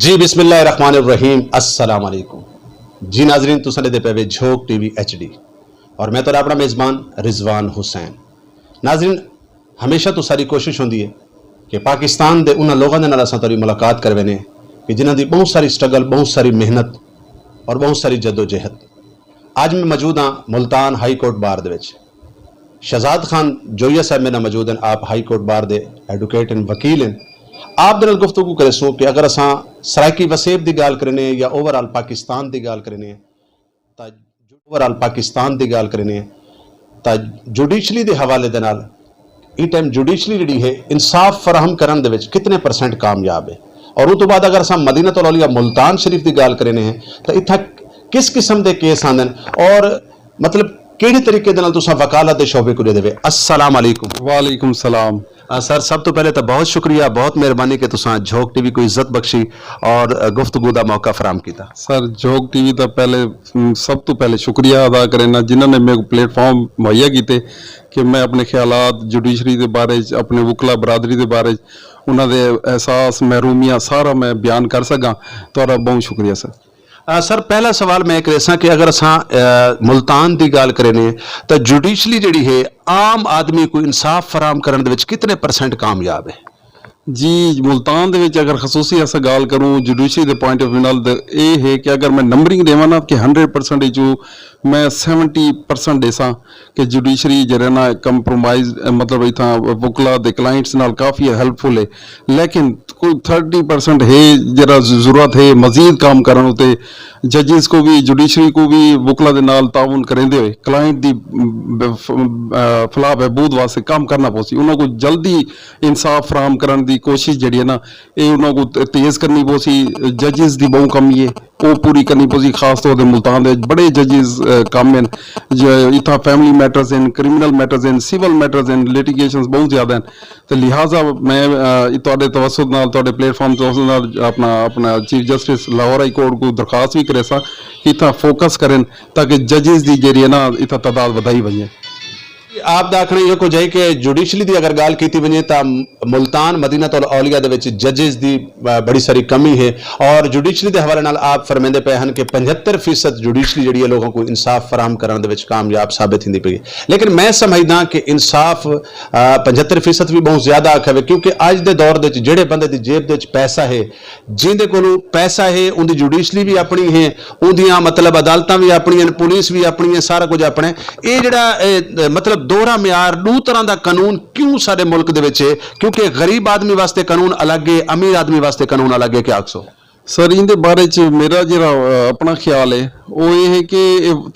जी बिस्मिल्लाहिर्रहमानिर्रहीम अस्सलाम वालेकुम। जी नाजरीन तुसां दे पे झोक टीवी HD और मैं तो अपना मेज़बान रिजवान हुसैन। नाजरीन हमेशा तो सारी कोशिश होंदी है कि पाकिस्तान के उन्होंने लोगों के नाल असां तुहाडी मुलाकात करवाने कि जिन्हां दी बहुत सारी स्ट्रगल, बहुत सारी मेहनत और बहुत सारी जदोजहद। आज मैं मौजूद हाँ मुल्तान हाई कोर्ट बार दे विच। शहजाद खान जोइया साहब मेरे मौजूद हैं। आप हाई कोर्ट बार दे एडवोकेट हैं, वकील हैं। आप दे नाल गुफ्तगू करे सो कि अगर असां सराइकी वसेब की गाल करने या ओवरऑल पाकिस्तान की गाल करने ओवरऑल पाकिस्तान की गाल करने तो जुडिशली के हवाले दे नाल इस टाइम जुडिशली जी है इंसाफ फराहम करने दे विच कितने % कामयाब है। और उस तो बाद अगर असां मदीनतुल औलिया मुल्तान शरीफ की गाल करने हैं तो इत्था किस किस्म के केस आंदे और मतलब किहड़े तरीके दे नाल तुसां वकालत के शोबे को देवे। अस्सलाम वालेकुम। वालेकुम सलाम। सर सब तो पहले तो बहुत शुक्रिया, बहुत मेहरबानी कि तुसां झोक टीवी को इज्जत बख्शी और गुफ्तगू का मौका फराम किया। सर झोक टीवी का पहले सब तो पहले शुक्रिया अदा करना जिन्होंने मेरे को प्लेटफॉर्म मुहैया किए कि मैं अपने ख्यालात जुडिशरी के बारे अपने वकला बरादरी के बारे उन्होंने एहसास महरूमियाँ सारा मैं बयान कर सका। तो बहुत शुक्रिया सर। सर पहला सवाल मैं करेसा कि अगर असां मुल्तान की गाल करें तो जुडिशली जी है आम आदमी को इंसाफ फराम करने दे विच कितने % कामयाब है। जी मुल्तान दे विच अगर खसूसी ऐसा गाल करूँ जुडिशरी के पॉइंट ऑफ व्यू नाल ये है कि अगर मैं नंबरिंग देवां ना कि 100% जो मैं 70% देसा कि जुडिशरी जरा ना कंप्रोमाइज मतलब इतना वकला दे क्लाइंट्स नाल काफ़ी हेल्पफुल है। लेकिन कोई 30% है जरा ज़रूरत है मजीद काम करन उते जजिस को भी जुडिशरी को भी वकला दे नाल ताउन करेंदे हुए क्लाइंट दी फलाह बहबूद वास्ते काम करना पोसी उन्होंने को जल्दी इंसाफ फराहम करने की कोशिश जी है ना ये उन्होंने को तेज़ करनी पोसी। जजिस की बहुत कमी है वो पूरी करनी पोसी। खास तौर पर मुल्तान दे बड़े जजिस कम हैं इतना फैमिली मैटर्स हैं, क्रिमिनल मैटर्स हैं, सिविल मैटर्स हैं, लिटिगेशन बहुत ज़्यादा हैं। तो लिहाजा मैं तुहाडे तवसुत नाल तुहाडे प्लेटफॉर्म तवसुत नाल अपना chief justice Lahore high court को दरखास्त भी करे सा कि इतना फोकस करें ताकि जजिस की जी ना इतना तादाद वधाई वजे। आप दा आखना ये कुछ है कि जुडिशली की अगर गाल की वजे तो मुल्तान मदीनतुल औलिया दे विच जजिस की बड़ी सारी कमी है और जुडिशली के हवाले नाल आप फरमाते पे हैं कि 75% जुडिशली जी लोगों को इंसाफ फराहम करने दे विच कामयाब साबित होती पई। लेकिन मैं समझदा कि इंसाफ 75% भी बहुत ज्यादा आखा है क्योंकि अज के दौर के जेड़े बंदे की जेब के पैसा है जिंदे कोल पैसा है उनकी जुडिशली भी अपनी है उन्दियां मतलब अदालतां भी अपनी पुलिस भी अपनी है सारा कुछ अपने ये जड़ा मतलब दोहरा म्यार दो तरह का कानून क्यों सारे मुल्क दे विच है क्योंकि गरीब आदमी वास्ते कानून अलग है अमीर आदमी वास्ते कानून अलग है। क्या आखसो सर इन बारे च मेरा जो अपना ख्याल है वो ये है कि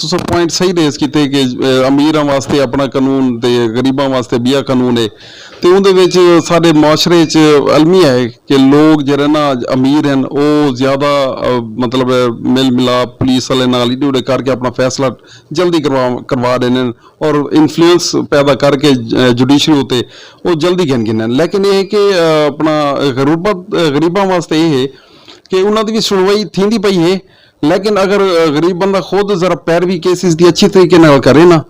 तुम पॉइंट सही रेस किए कि अमीर वास्ते अपना कानून तो गरीबों वास्ते बिया कानून है तो उन्हें सारे मुआशरे अलमिया है कि लोग जरा ना अमीर हैं वो ज़्यादा मतलब मिल मिलाप पुलिस वाले नाल इडे उडे करके अपना फैसला जल्दी करवा रहे हैं और इन्फ्लुएंस पैदा करके जुडिशरी होते वो जल्दी गिन। लेकिन ये है कि अपना गरीबों वास्ते ये है कि उन्होंने भी सुनवाई थी पई है। लेकिन अगर गरीब बंदा खुद जरा पैरवी केसेस की अच्छी तरीके नाल करे ना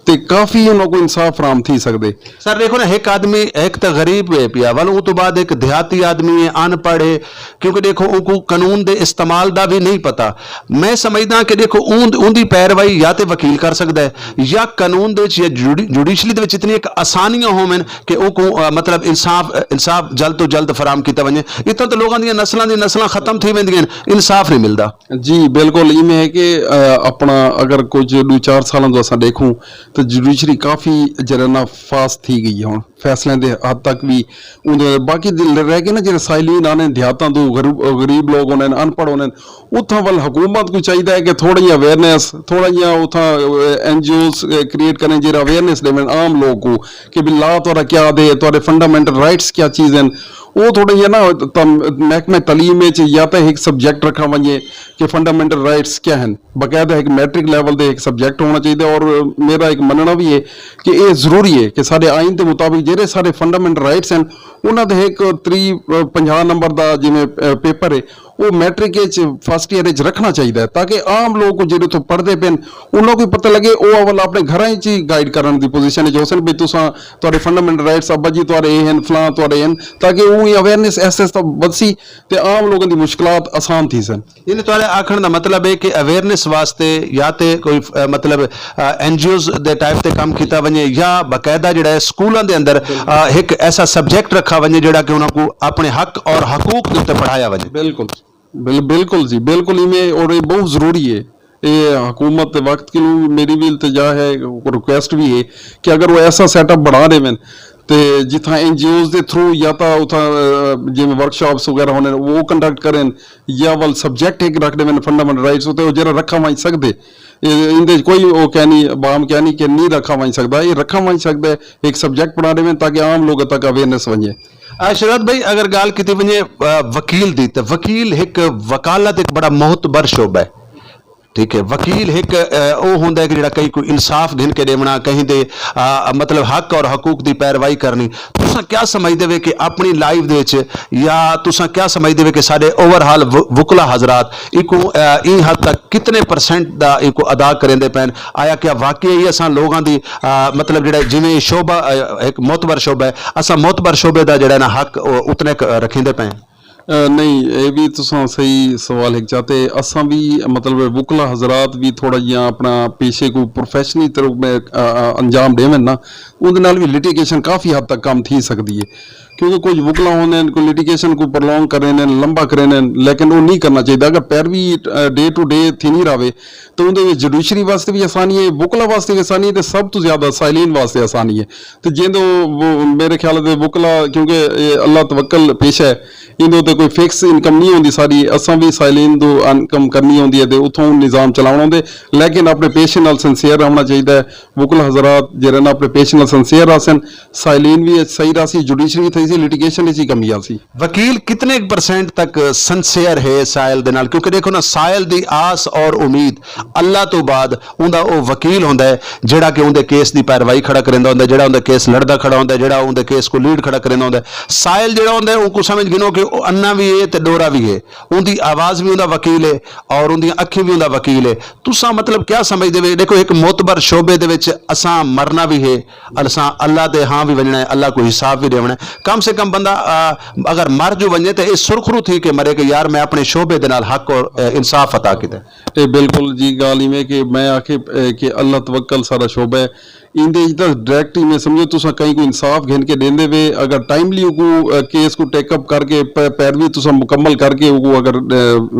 तो काफ़ी उन्होंने इंसाफ फराम थी सकते। सर देखो ना एक आदमी एक तो गरीब है पिया वाल तो बाद एक देहाती आदमी है अनपढ़ है क्योंकि देखो उनको कानून के इस्तेमाल का भी नहीं पता। मैं समझदा कि देखो उनकी पैरवाई या तो वकील कर सकता है या कानून या जुडिशली इतनी एक आसानियां होवन कि उनको मतलब इंसाफ जल्द तो जल्द फराम किया वजे। इतना तो लोगों दी नस्लां खत्म थी वेंदियां इंसाफ नहीं मिलता। जी बिल्कुल इवें है कि अपना अगर कुछ 2-4 सालों तो अस देखूँ तो जुडिशरी काफ़ी जरा ना फास्ट थी गई है हूँ फैसलों के हद तक भी बाकी रह गए ना जो साइलिन आने देहातों तो गरीब लोग होने अनपढ़ होने उतना वाल हुकूमत को चाहिए है कि थोड़ी जी अवेयरनेस थोड़ा जी उतना NGOs क्रिएट करें जो अवेयरनेस देवें आम लोग को कि भी ला तोरा क्या दे तोरे फंडामेंटल राइट्स क्या चीज़ हैं वो थोड़े ये ना महकमे तलीम या तो एक सब्जेक्ट रखा वजे कि फंडामेंटल राइट्स क्या हैं बाकायदा एक मैट्रिक लेवल के एक सब्जेक्ट होना चाहिए। और मेरा एक मनना भी है कि ये जरूरी है कि सारे आइन के मुताबिक जेरे सारे फंडामेंटल राइट्स हैं उन्होंने एक 50 नंबर का जिमें पेपर है ਉਹ ਮੈਟ੍ਰਿਕ ਵਿੱਚ ਫਸਟ ਈਅਰ ਵਿੱਚ ਰੱਖਣਾ ਚਾਹੀਦਾ ਹੈ, ਤਾਂ ਕਿ ਆਮ ਲੋਕ ਜਿਹੜੇ ਉੱਥੋਂ ਪੜ੍ਹਦੇ ਪੈਣ ਉਹਨਾਂ ਨੂੰ ਪਤਾ ਲੱਗੇ, ਉਹ ਅਵਲ ਆਪਣੇ ਘਰਾਂ 'ਚ ਹੀ ਗਾਈਡ ਕਰਨ ਦੀ ਪੋਜੀਸ਼ਨ ਵਿੱਚ ਹੋ ਸਕਣ ਵੀ ਤੁਸੀਂ ਤੁਹਾਡੇ ਫੰਡਾਮੈਂਟਲ ਰਾਈਟਸ ਅੱਬਾ ਜੀ ਤੁਹਾਡੇ ਇਹ ਹਨ ਫਲਾਂ ਤੁਹਾਡੇ ਹਨ, ਤਾਂ ਕਿ ਉਹ ਹੀ ਅਵੇਅਰਨੈਸ ਐਸੈਸ ਤਾਂ ਵੱਧੀ ਤੇ ਆਮ ਲੋਕਾਂ ਦੀ ਮੁਸ਼ਕਲਾਤ ਆਸਾਨ थी सन। ਇਹਨੇ ਤੁਹਾਡੇ ਆਖਣ ਦਾ ਮਤਲਬ ਹੈ ਕਿ ਅਵੇਅਰਨੈਸ ਵਾਸਤੇ ਜਾਂ ਤੇ ਕੋਈ ਮਤਲਬ ਐਨਜੀਓਜ਼ ਦੇ ਟਾਈਪ ਤੇ ਕੰਮ ਕੀਤਾ ਵਣੇ ਜਾਂ ਬਕਾਇਦਾ ਜਿਹੜਾ ਹੈ ਸਕੂਲਾਂ ਦੇ ਅੰਦਰ ਇੱਕ ਐਸਾ ਸਬਜੈਕਟ ਰੱਖਾ ਵਣੇ ਜਿਹੜਾ ਕਿ ਉਹਨਾਂ ਨੂੰ ਆਪਣੇ ਹੱਕ ਔਰ ਹਕੂਕ ਦੇ ਉੱਤੇ ਪੜਾਇਆ ਵਣੇ। बिल्कुल बिल्कुल जी, बिल्कुल इमें, और ये बहुत ज़रूरी है। ये हुकूमत वक्त के लिए मेरी भी इल्तिजा है, रिक्वेस्ट भी है कि अगर वो ऐसा सेटअप बढ़ा दें तो जितना NGOs के थ्रू या तो उतना जिमें वर्कशॉप्स वगैरह होने वो कंडक्ट करें, या वल सब्जेक्ट एक रख दें फंडामेंटल राइट्स होते जरा रखा वहीं सकते इंदे कोई वो कह नहीं बाम कह नहीं कि नहीं रखा वहीं सकता, ये रखा वहीं सकता है, एक सब्जेक्ट बना दें ताकि आम लोगों तक अवेयरनेस वने। शराद भाई अगर गाल की वने वकील दी तो वकील एक वकालत एक बड़ा मोहतबर शोबा है, ठीक है। वकील एक वो होंदा है कि जिहड़ा कई कोई इंसाफ घिन के देवना कहीं दे मतलब हक और हकूक की पैरवाई करनी। तुसां क्या समझदे वे कि अपनी लाइफ दे विच या तुसां क्या समझदे वे कि साडे ओवरऑल वकला हजरात इको ई हद तक कितने परसेंट दा इको अदा करेंदे पैन? आया क्या वाकई असां लोगां दी मतलब जिहड़ा जिवें शोबा एक मोतबर शोबा है असां मोतबर शोबे दा जिहड़ा ना हक उतने रखिंदे पैन? नहीं, ये भी तुसां सही सवाल है चाहते असा भी मतलब वकला हजरात भी थोड़ा जिहा अपना पेशे को प्रोफैशनली तरह में अंजाम देवन ना उहदे नाल भी लिटिगेशन काफ़ी हद तक कम थी सकती है, क्योंकि कुछ वकला होंगे कोई लिटिगेशन को प्रलोंग करें लंबा करें, लेकिन वो नहीं करना चाहिए। अगर पैरवी डे टू डे थी नहीं रहे तो उनके जुडिशरी वास्ते भी आसानी है, वकला वास्ते भी आसानी है, तो सब तो ज़्यादा साइलिन वास्ते आसानी है। तो जिंदो मेरे ख्याल से वकला क्योंकि अल्लाह तवक्कल पेशा है, इंदो तो कोई फिक्स इनकम नहीं होती सारी, असा भी साइलिन दो इनकम करनी होती है तो उतों निज़ाम चलाना होंगे, लेकिन अपने पेशे नाल सिंसियर रहना चाहिए। वकला हजरात जरा ना अपने पेशे नाल सिंसियर आसन, साइलिन भी सही रही, जुडिशरी थी सी, लिटिगेशन ही कमी आ सी। वकील कितने परसेंट तक सिंसियर है सायल दे नाल? क्योंकि देखो ना सायल दी आस और उम्मीद अल्लाह तो बाद उनका वो वकील होंदा है जिहड़ा कि उनके केस की पैरवाई खड़ा करेंदा होंदा, जिहड़ा उनके केस लड़दा खड़ा होंदा, जिहड़ा उनके केस को लीड खड़ा करेंदा होंदा। सायल जिहड़ा होंदा है उनको समझ गिनो कि अन्ना भी है ते डोरा भी है, उनकी आवाज़ भी उनका वकील है और उनकी अखी भी उनका वकील है। तुसां मतलब क्या समझदे वे? देखो एक मोतबर शोबे दे विच असां मरना भी है, असां अल्लाह ते हाँ भी वजना है, अल्लाह को हिसाब भी देवना है। कम से कम बंदा अगर मर जो वने तो ये सुरखरू थी कि मरे कि यार मैं अपने शोबे दे नाल हक और इंसाफ अता किया। ये बिल्कुल जी गाल में कि मैं आखे कि अल्लाह तवक्कल सारा शोबा है, इंदे डायरेक्ट ही मैं समझो तुसा कहीं को इंसाफ घिन के देंदे वे, अगर टाइमली को केस को टेकअप करके पैरवी तुसा मुकम्मल करके वो अगर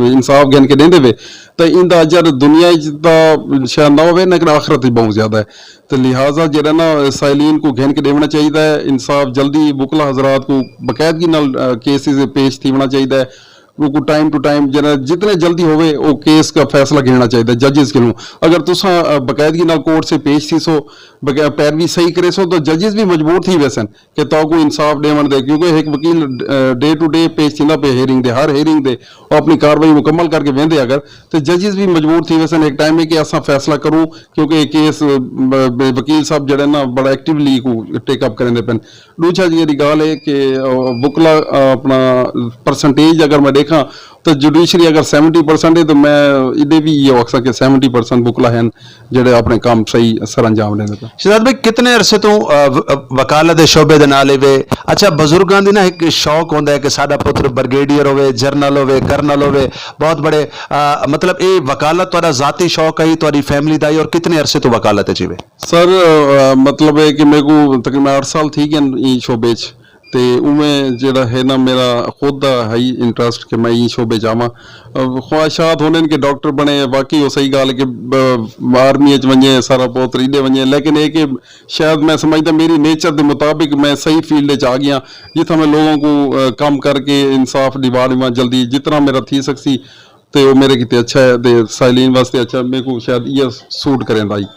इंसाफ घिन के देंदे वे तो इंदा अजर दुनिया तो शायद ना होवे, लेकिन आखिरत ही बहुत ज़्यादा है। तो लिहाजा जरा ना साइलिन को घिन के देना चाहिए, इंसाफ जल्दी वकला हजरात को बाकायदगी नाल केसेस पेश थी होना चाहिए, वो टाइम टू टाइम जरा जितने जल्दी होवे वो केस का फैसला गिनना चाहिए जजेस के। अगर तुसा बाकायदगी नाल कोर्ट से पेश थी सो पैरवी सही करे सो तो जजेस भी मजबूर थी वैसन कि तो को इंसाफ देवन दे, क्योंकि एक वकील डे टू डे पेश थी पे हेयरिंग दे, हर हेयरिंग दे और अपनी कार्रवाई मुकम्मल करके वेंदे अगर तो जजेस भी मजबूर थी वैसन एक टाइम में कि असा फैसला करूँ, क्योंकि केस वकील साहब जड़े ना बड़ा एक्टिवली को टेकअप करेंदे पेन। दूसरा जी गाल है कि वकला अपना परसेंटेज अगर मैं देखा तो जुडिशरी अगर 70% है तो मैं इधे भी ये आख सके 70% वकला हैं जेडे अपने काम सही सर अंजाम देंदे पे। शहजाद भाई कितने अरसे तो वकालत दे शोबे दे नाल वे? अच्छा बजुर्गां दी ना एक शौक होंदा है कि साडा पुत्र ब्रिगेडियर होवे, जरनल होवे, कर्नल होवे, बहुत बड़े मतलब ये वकालत तुहाडा जाती शौक है तुहाडी फैमिली दा, और कितने अरसे तो वकालत है जीवे? सर मतलब है कि मेरे को तकरीबन 8 साल थी गए ई शोबे च, तो उमें जरा है ना मेरा खुद का है इंटरेस्ट कि मैं ई शोबे जावा, ख्वाहिशात होने कि डॉक्टर बने, बाकी वो सही गाल कि आर्मी वजे सारा बहुत रीडे वजे, लेकिन ये कि शायद मैं समझता मेरी नेचर के मुताबिक मैं सही फील्ड आ गया जितना मैं लोगों को काम करके इंसाफ दिवा देवा जल्दी जितना मेरा थी सकती, तो वो मेरे कितने अच्छा है, तो साइलिन वास्ते अच्छा मेरे को शायद ये सूट करें भाई।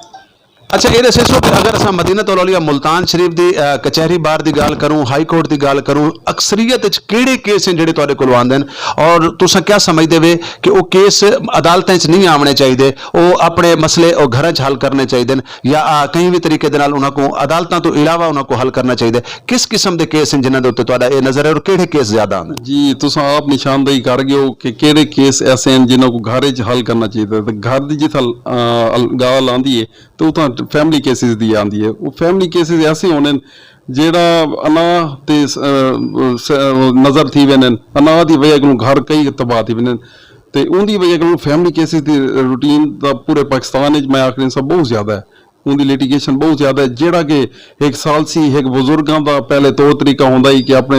अच्छा ये दसो कि अगर अस मदीना तौलिया मुल्तान शरीफ की कचहरी बार की गल करूँ हाई कोर्ट की गल करूँ अक्सरीयत किहड़े केस हैं जिहड़े तुहाडे कोल आंदे हैं और तुसां क्या समझदे वे कि वो केस अदालतें च नहीं आने चाहिए वो अपने मसले वो घर च हल करने चाहिए या कहीं भी तरीके दे नाल उन्हां को अदालतों तो इलावा उन्हां को हल करना चाहिए किस किस्म के केस हैं जिन्हां दे उत्ते तुहाडा ये नज़र है और किहड़े केस ज्यादा आंदे जी तुसां आप निशानदेही कर गए हो कि केड़े केस ऐसे हैं जिन्हों को घर च हल करना चाहिए तो घर की जिथे गाल आंदी है तो उतां फैमिली केसिस दी आंदी है वो फैमिली केसिस ऐसे होने जेड़ा अनाह ते नज़र थी वेन अनाह की वजह को घर कई तबाह थी वेन ते उनकी वजह को फैमिली केसिस की रूटीन दा पूरे पाकिस्तान में मैं आखिर सब बहुत ज़्यादा है उनकी लिटिगेशन बहुत ज़्यादा है जेड़ा कि एक सालसी एक बुजुर्गों का पहले तौर तरीका होंदा ही कि अपने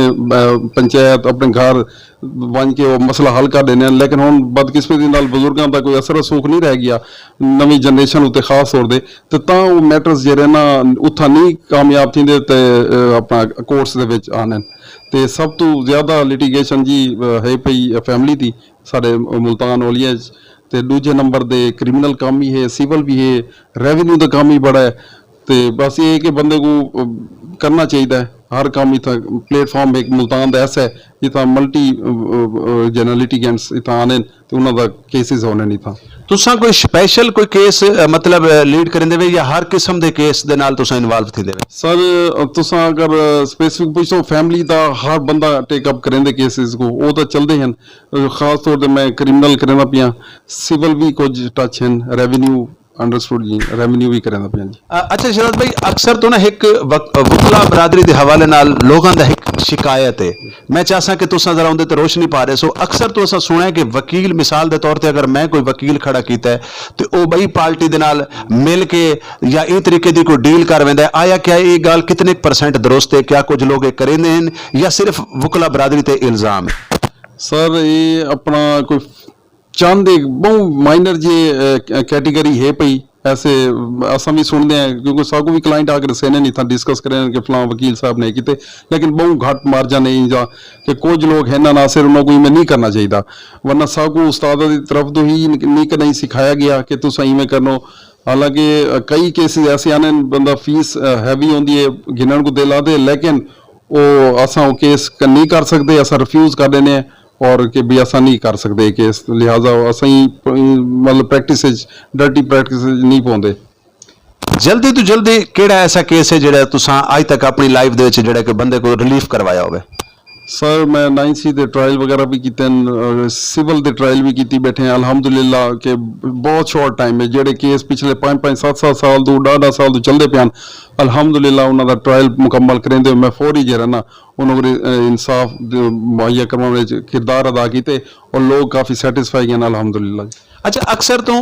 पंचायत अपने घर बन के वो मसला हल कर देने लेकिन हुण बदकिस्मती नाल बुजुर्गों का कोई असर सूख नहीं रह गया नवी जनरेशन उत्ते खास तौर पर तो वो मैटर्स जेह्ड़े ना उत्थां नहीं कामयाब थींदे ते अपना कोर्ट्स दे विच आने ते सब तो ज़्यादा लिटिगेशन जी है पई फैमिली दी साढ़े मुल्तान ओलिया ते दूजे नंबर दे क्रिमिनल काम भी है सिविल भी है रेवेन्यू का काम ही बड़ा है तो बस ये है कि बंदे को करना चाहिए हर काम इतना प्लेटफॉर्म एक मुल्तान दा ऐसा है जितना मल्टी जनरल लिटिगेंट्स इतना आने तो उन्होंने केसेस होने नहीं था तुसां कोई स्पेशल कोई केस मतलब लीड करेंदे वे या हर किस्म दे केस दे नाल तुसां इन्वॉल्व थींदे वे सर तुसां अगर स्पेसिफिक पूछो फैमिली दा हर बंदा टेकअप करेंदे केसेस को वो तो चलते हैं खास तौर पर मैं क्रिमिनल करेंदा पिया सिविल भी कुछ टच हैं रेवेन्यू अंडरस्टूड जी रेवेन्यू भी करेंदा पिया जी अच्छा शरद भाई अक्सर तो ना एक वकला बरादरी के हवाले नाल लोगों का एक शिकायत है मैं चाहसा कि तुसां जरा उनते ते रोशनी पा रहे सो अक्सर तो असां सुना है कि वकील मिसाल के तौर पर अगर मैं कोई वकील खड़ा किया है तो वह बई पार्टी दे नाल मिल के या इस तरीके की कोई डील कर वेंदा है आया क्या ये गल कितने % दुरुस्त है क्या कुछ लोग करेंदे हैं या सिर्फ वकला बरादरी ते इल्जाम है सर ये अपना कोई चंद एक बहुत माइनर जी कैटेगरी है पई ऐसे असा भी सुनते हैं क्योंकि साकू भी क्लाइंट आकर सेने नहीं था डिस्कस करें कि फलां वकील साहब ने किते लेकिन बहुत घट मार्जा नहीं जा कि कुछ लोग हैं ना नासिर उन्होंने इवें नहीं करना चाहिए वरना साकू उस्ताद की तरफ तो ही नहीं सिखाया गया कि तुस इवें करनो हालांकि कई केसेस ऐसे आने बंदा फीस हैवी होंदी है गिनन को दिल आते लेकिन वो असा वो केस नहीं कर सकते असा रिफ्यूज कर देने और कि भी असा नहीं कर सकते केस लिहाजा असा ही मतलब प्रैक्टिस डर्टी प्रैक्टिस नहीं पाते जल्दी तो जल्दी केड़ा ऐसा केस है जिहड़ा तुसां अज तक अपनी लाइफ दे विच जिहड़ा कि बंदे को रिलीफ करवाया होवे सर मैं 9C दे ट्रायल वगैरह भी किते सिविल दे ट्रायल भी की बैठे हैं अल्हम्दुलिल्लाह के बहुत शॉर्ट टाइम में जेडे केस पिछले 5-5 7-7 साल तो 10 साल तो चलते पे अल्हम्दुलिल्लाह उन्होंने ट्रायल मुकम्मल करेंदे मैं फौरी जरा ना उन्होंने इंसाफ मुहैया करवाने किरदार अदा किए और लोग काफ़ी सैटिस्फाई हैं अल्हम्दुलिल्लाह अच्छा अक्सर तो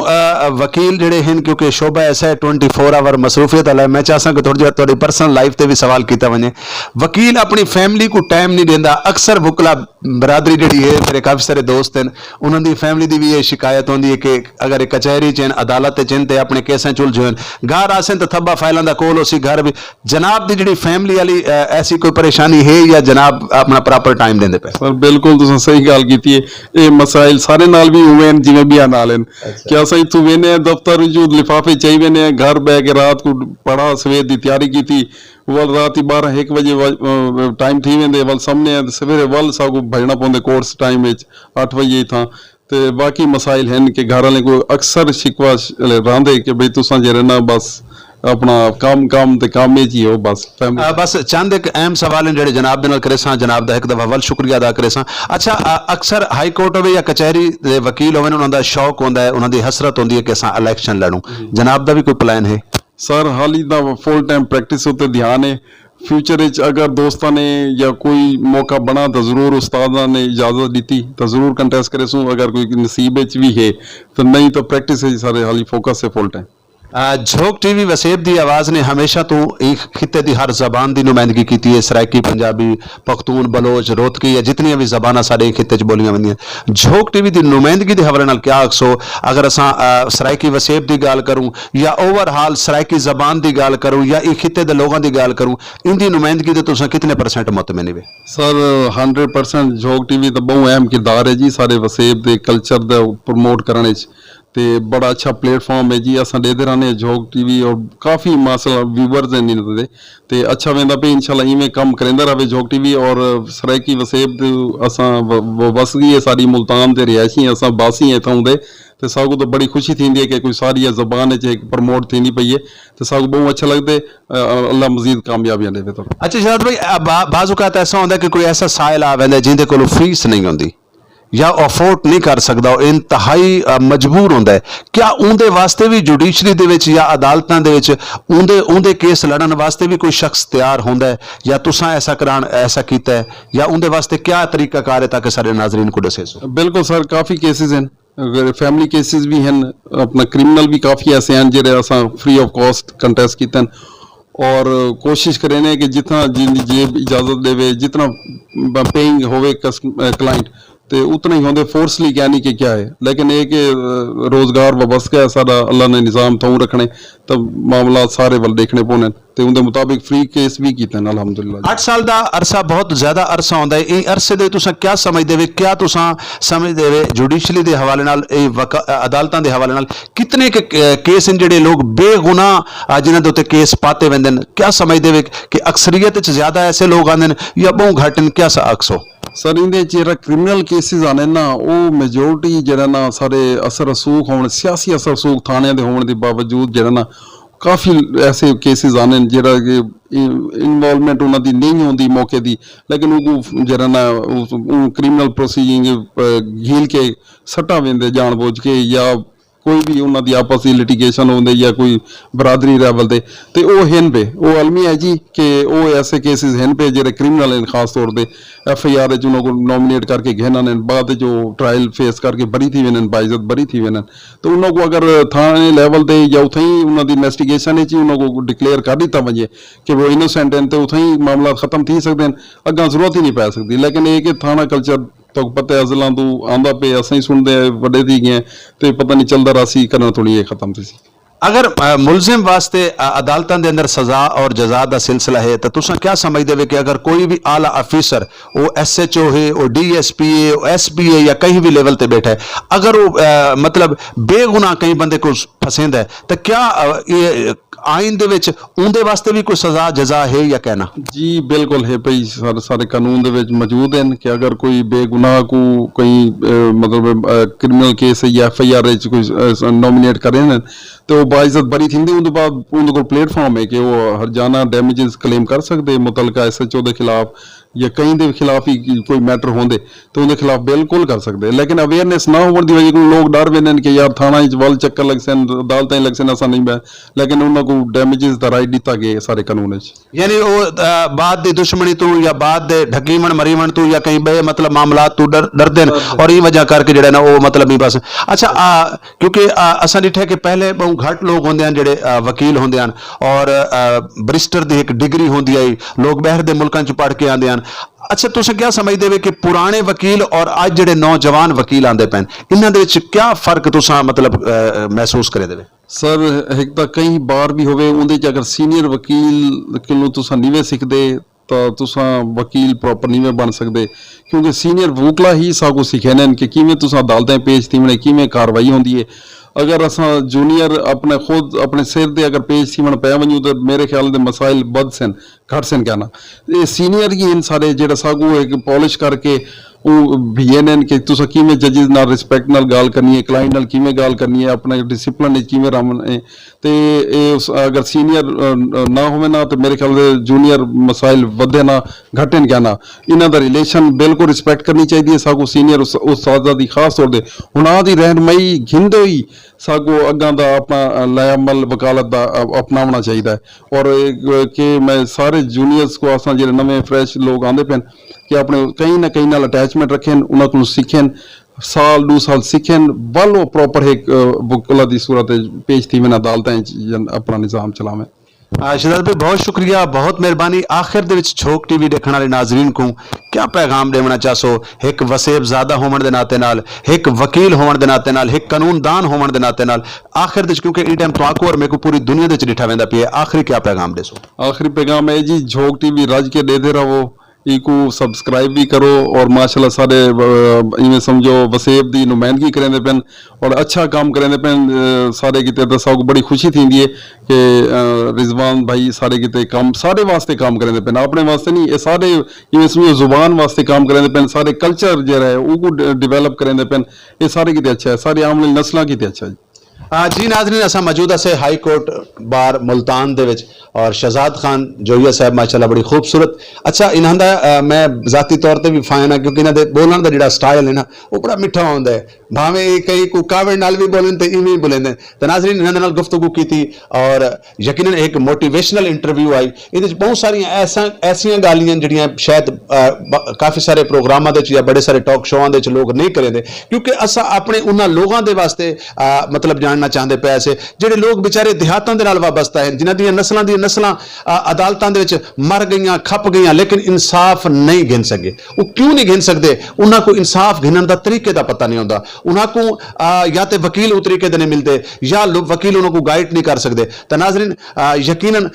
वकील जिहड़े हैं क्योंकि शोबा ऐसा है 24 आवर मसरूफियत वाला है मैं चाहता कि थोड़ी थोड़ी पर्सनल लाइफ ते भी सवाल किया वने वकील अपनी फैमिली को टाइम नहीं देता अक्सर वकला बरादरी जी है मेरे काफ़ी सारे दोस्त हैं उन्होंने फैमिली की भी ये शिकायत होती है कि अगर कचहरी च अदालत च अपने केसें चुलझे घर आसन तो थब्बा फाइलों का कोल उसी घर भी जनाब की जी फैमिली वाली ऐसी कोई परेशानी है या जनाब अपना प्रॉपर टाइम देंदे पे सर बिल्कुल तुम सही गल की है ये मसाइल सारे नाल भी उवें जिवें भी नाल क्या सही तू वेने दफ्तर जो लिफाफे चाहिए वेने घर बह के रात को पढ़ा सवेर की तैयारी की थी वल रात 12-1 बजे टाइम थी वेंदे वल सामने सवेरे वल सागू भजना पौंदे कोर्स टाइम 8 बजे था ते बाकी मसाइल हैं कि घर वाले को अक्सर शिकवा रांदे कि भाई तुसां जे रहना बस अपना काम ते काम में ही हो बस बस चंद एक अहम सवाल हैं जेडे जनाब दे नाल करे सा जनाब दा एक दफा वल शुक्रिया अदा करे सा अच्छा अक्सर हाई कोर्ट होवे या कचहरी दे वकील होवे उन्हां दा शौक होंदा है उन्हां दी हसरत होंदी है कि असां इलेक्शन लड़ूं जनाब दा भी कोई प्लान है सर हाल ही दा फुल टाइम प्रैक्टिस उत्ते ध्यान है फ्यूचर अगर दोस्तों ने या कोई मौका बना तो जरूर उस्ताद ने इजाजत दी तो जरूर कंटेस्ट करे सूँ अगर कोई नसीब भी है तो नहीं तो प्रैक्टिस है सारे हाल फोकस है फुल टाइम झोंक टीवी वसेब दी आवाज़ ने हमेशा तो एक खिते की हर जबान की नुमाइंदगी की है सराइकी पंजाबी पख्तून बलोच रोहतकी या जितनी भी जबाना साढ़े खिते च बोलियां वंदियां झोंक टीवी की नुमाइंदगी के हवाले नाल क्या आखसो अगर असां सराइकी वसेब की गल करूँ या ओवरहाल सराइकी जबान की गल करूँ या इस खिते के लोगों की गल करूँ इनकी नुमाइंदगी तो तुसां कितने % मुतमिन वे सर 100% झोंक टीवी तो बहुत अहम किरदार है जी सारे वसेब के कल्चर दा प्रमोट करने ਤੇ बड़ा अच्छा प्लेटफॉर्म है जी। असां देते रहने झोंक टीवी और काफ़ी माशाल्लाह व्यूवर्स हैं इन दे ते अच्छा वेंदा पे इंशाल्लाह इवें कम करेंदा रहे झोंक टीवी। और सराइकी वसेब असां वसगी है साडी मुल्तान ते रिहायशी असां बासी हैं इथों दे ते सागू तो बड़ी खुशी थींदी है कि कोई सारी ज़बान च प्रमोट थींदी पई है ते सागू बहुत अच्छा लगदे। अल्लाह मज़ीद कामयाबियां देवे तो। अच्छा शहजाद भाई बाज़ औक़ात ऐसा होंदा कि कोई ऐसा साइल आ वैंदा जिंदे कोल फीस नहीं होंदी या अफोर्ड नहीं कर सकता, इंतहाई मजबूर होंदा है, क्या उनके वास्ते भी जुडिशरी दे विच या अदालतां दे विच उनके केस लड़न वास्ते भी कोई शख्स तैयार होंदा है या तुसां ऐसा कीता है या उनके वास्ते क्या तरीकाकार है ताकि सारे नाजरीन को दसे सो? बिल्कुल सर, काफ़ी केसेस हैं, अगर फैमिली केसेस भी हैं, अपना क्रिमिनल भी काफ़ी ऐसे हैं जिहड़े असां फ्री ऑफ कॉस्ट कंटेस्ट कीते और कोशिश करें कि जितना जेब इजाज़त देवे जितना पेइंग होवे क्लाइंट तो उतना ही होंगे फोर्सली क्या नहीं कि क्या है, लेकिन ये कि रोज़गार वाबस्त है सारा अल्लाह ने निज़ाम तो रखने तब मामला सारे वाल देखने पौने तो उनके मुताबिक फ्री केस भी किए हैं अल्हम्दुलिल्लाह। 8 साल का अरसा बहुत ज़्यादा अरसा होंदा है, ये अरसे दे तुसां क्या समझदे वे, क्या तुसां समझदे वे जुडिशरी के हवाले नाल अदालतां के हवाले नाल कितने के केस हैं जिहड़े लोग बेगुनाह जिन्हां दे उत्ते केस पाते वेंदे ने, क्या समझदे वे कि अक्सरियत च ज़्यादा ऐसे लोग आंदे ने या बहुत घट ने, क्या सा अक्स हो? सर इंदे जेह्ड़ा क्रिमिनल केसेस आने ना वो मेजोरिटी जेह्ड़ा ना सारे असर रसूख होने सियासी असर रसूख थाने दे होने दे बावजूद जेह्ड़ा ना काफ़ी ऐसे केसेस आने जेह्ड़ा कि इन्वॉल्वमेंट उन्हां दी नहीं होंदी मौके दी, लेकिन वो जेह्ड़ा ना क्रिमिनल प्रोसीजिंग घील के सट्टा वेंदे जानबूझ के या कोई भी उन्हां दी आपस की लिटिगेशन होंदे या कोई बरादरी लेवल दे ते वो हैं पे वो अलमी है जी कि वो ऐसे केसेस हैं पे जेह्ड़े क्रिमिनल हैं खास तौर पर FIR च उन्होंने नॉमिनेट करके घेना ने बाद जो ट्रायल फेस करके बरी थी वेन बाइज्जत बरी थी वेन तो उन्होंने अगर थाने लेवल ते या उथें ही उन्होंने इन्वेस्टिगेशन उन्होंने डिक्लेयर कर दिता वजे कि वो इनोसेंट हैं तो उथें ही मामला खत्म थी सकते हैं, अग्गा जरूरत ही नहीं पै सकती। लेकिन ये कि थाना कल्चर तो पता है अजलों तो आंदा पे असें ही सुनते बड़े थी गए तो पता नहीं चलता रासी करना थोड़ी ये खत्म थी। अगर मुलजिम वास्ते अदालतों के अंदर सजा और जजा का सिलसिला है तो तुसां क्या समझते हो कि अगर कोई भी आला अफिसर वो SHO है वो DSP है वो SP है या कहीं भी लेवल पे बैठा है, अगर वो मतलब बेगुनाह कई बंदे को फसेंदा है तो क्या ये आइन दे विच उनदे वास्ते भी कोई सजा जजा है या कहना? जी बिल्कुल है भाई, सारे कानून दे विच मौजूद हैं कि अगर कोई बेगुनाह को कोई मतलब क्रिमिनल केस या FIR कोई नॉमिनेट करें तो वो बाइज्जत बरी थी उनके बाद उनके को प्लेटफॉर्म है कि वो हरजाना डैमेजेस क्लेम कर सकते मुतलका SHO के खिलाफ या कहीं के खिलाफ ही कोई मैटर होंगे तो उनके खिलाफ बिल्कुल कर सकते, लेकिन अवेयरनेस ना होने की वजह को लोग डर वेंदे कि यार थाना वल चक्कर लग सन अदालत लग सन असा नहीं बै, लेकिन उन्होंने को डैमेजेस का राइट दिता गया सारे कानून यानी वो बाद की दुश्मनी तू या बाद दे ढकीमन मरीमन तू या कहीं बे मतलब मामला तू डरते और ये वजह करके जो ना वो मतलब नहीं बस। अच्छा क्योंकि असा डिठा कि पहले बहुत घट लोग होंगे हैं जेडे वकील होंगे हैं और बरिस्टर की एक डिग्री होंगी आई लोग बाहर के मुल्कों च पढ़ के आते हैं। अच्छा तुम क्या समझते हो कि पुराने वकील और अज जेडे नौजवान वकील आते पैन इन्हां दे विच क्या फर्क तुसां मतलब महसूस करे देवे? सर एक तो कई बार भी होवे उनदे च अगर सीनियर वकील कोलों तुसां नीवे सीखदे तो तुसां वकील प्रॉपर नीवे बन सकते, क्योंकि सीनियर वकला ही सागू सीखे कि किवें तुसां अदालतें पेश थीवणे किवें कार्रवाई होंदी है। अगर असां जूनियर अपने खुद अपने सिर से अगर पेश थी पै वजूँ तो मेरे ख्याल से मसाइल बद सन घट सन क्या ना ये सीनियर ही इन सारे जो सागू एक पॉलिश करके भी कि तुस किमें जजिज नाल रिस्पैक्ट नाल गाल करनी है, क्लाइंट नाल किमें गाल करनी है, अपने डिसिपलिन किमें रमन है तो अगर सीनियर ना होवे ना तो मेरे ख्याल से जूनियर मसाइल वधे ना घटन क्या ना इन्हां दा रिलेशन बिल्कुल रिस्पैक्ट करनी चाहिए सागू सीनियर उस्तादा दी खास तौर पर उन्हां दी रहनुमाई घिंदे ही सागो अग्गां दा अपना लायामल वकालत दा अपनावना चाहिए है। और कि मैं सारे जूनियर्स को असां जेह्ड़े नवे फ्रैश लोग आंदे पे कि अपने कहीं ना कहीं नाल अटैचमेंट रखें उन्हां कोलों सीखें साल 2 साल सीखें वल वो प्रॉपर एक वकला दी सूरत पेश थी वैन अदालतें अपना निज़ाम चलावें। शहजाद भाई बहुत शुक्रिया, बहुत मेहरबानी। आखिर दे विच झोंक टीवी देखने वाले नाजरीन को क्या पैगाम देना चाहो एक वसेबजादा होने के नाते नाल, एक वकील होने के नाते नाल, एक कानूनदान होने के नाते नाल आखिर दे क्योंकि ई टाइम तो और मेरे को पूरी दुनिया दे डिठा वेंदा पिया, आखिरी क्या पैगाम देसो? आखिरी पैगाम है जी झोंक टीवी रज के देते रहो, इको सबसक्राइब भी करो और माशाल्लाह सारे इवें समझो वसेब दी नुमाइंदगी करेंदे पेन और अच्छा काम करेंदे पेन सारे किते दसाओ को बड़ी खुशी थींदी है कि रिजवान भाई सारे किते काम सारे वास्ते काम करेंदे पेन अपने वास्ते नहीं ये सारे इवें समझो जुबान वास्ते काम करेंदे पेन सारे कल्चर जो है वो डिवेलप करेंदे पेन ये सारे किते अच्छा है सारी आने वाली नस्लां किते अच्छा है जी नाज़रीन असां मौजूद से हाई कोर्ट बार मुल्तान दे विच और शहजाद खान जोइया साहब माशाल्लाह बड़ी खूबसूरत अच्छा इन्हां दा मैं ज़ाती तौर पर भी फायन है क्योंकि इन्हां दे बोलण दा जिहड़ा स्टाइल है ना वो बड़ा मिठा होंदा है भावें कई को कावड़ नाल भी बोलन ते इवें ही बोलेंदे तो नाज़रीन इन्हां दे नाल गुफ्तगू कीती और यकीनन एक मोटिवेशनल इंटरव्यू आई इहदे च बहुत सारियां ऐसियां गालियां जिहड़ियां शायद काफ़ी सारे प्रोग्रामां दे च या बड़े सारे टॉक शोआं दे च लोग नहीं करेंदे क्योंकि असां अपने उन्हां लोगां दे वास्ते मतलब जानना चाहते पे ऐसे जेडे लोग बेचारे देहातां दे नाल वाबस्ता हैं जिन्हां दी नस्लां अदालतां दे विच मर गईयां खप गईयां लेकिन इंसाफ नहीं गिन सके वो क्यों नहीं गिन सकते उन्हां को इंसाफ गिनन दा तरीके दा पता नहीं होंदा उन्हां को या ते वकील उस तरीके दे नहीं मिलते या वकील उन्हां को गाइड नहीं कर सकते तो नाज़रीन यकीनन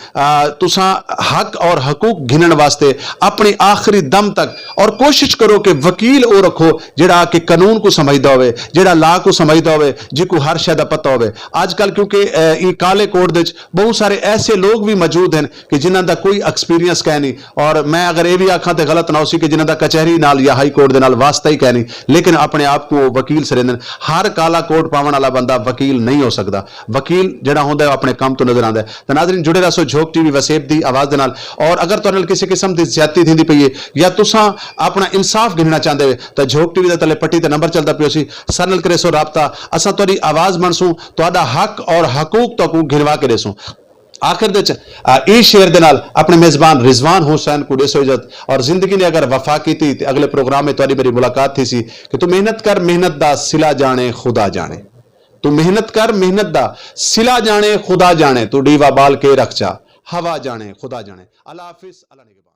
तुसां हक और हकूक गिनन वास्ते अपने आखिरी दम तक और कोशिश करो कि वकील वो रखो जेड़ा कि कानून को समझदा होवे जेड़ा ला को समझदा होवे जिको हर शय दा पता होवे आजकल क्योंकि काले कोट दे बहुत सारे ऐसे लोग भी मौजूद हैं कि जिन्हां दा कोई एक्सपीरियंस कह नहीं और मैं अगर ये भी आखां तो गलत ना हो सी कि जिन्हां दा कचहरी नाल या हाई कोर्ट दे नाल वास्ता ही कह नहीं लेकिन अपने आप को वकील सरेंदन हर काला कोट पावन वाला बंदा वकील नहीं हो सकता वकील जेड़ा होंदा है अपने काम तो नजर आंदा है तो नाज़रीन जुड़े रहो झोंक टीवी वसेब दी आवाज़ दे नाल और अगर तुहाडे नाल किसी किस्म दी ज्यादती थींदी पई है या तुसां अपना इंसाफ गिनना चाहते हो तो झोंक टीवी दे तले पट्टी ते नंबर चलदा पियो सी सर नाल करे सो राबता असां तुहाडी आवाज़ मनसूं तुहाडा हक और हकूक तक गिनवा के देसूं आखिर दे शेर दे नाल अपने मेजबान रिजवान हुसैन को देसो इज्जत और जिंदगी ने अगर वफा की थी तो अगले प्रोग्राम में तुहाडी मेरी मुलाकात थी सी कि तू मेहनत कर मेहनत दा सिला जाने खुदा जाने तू मेहनत कर मेहनत दा सिला जाने खुदा जाने तू डीवा बाल के रख चा हवा जाने खुदा जाने अल्लाह हाफिज अल्लाह निगहबान।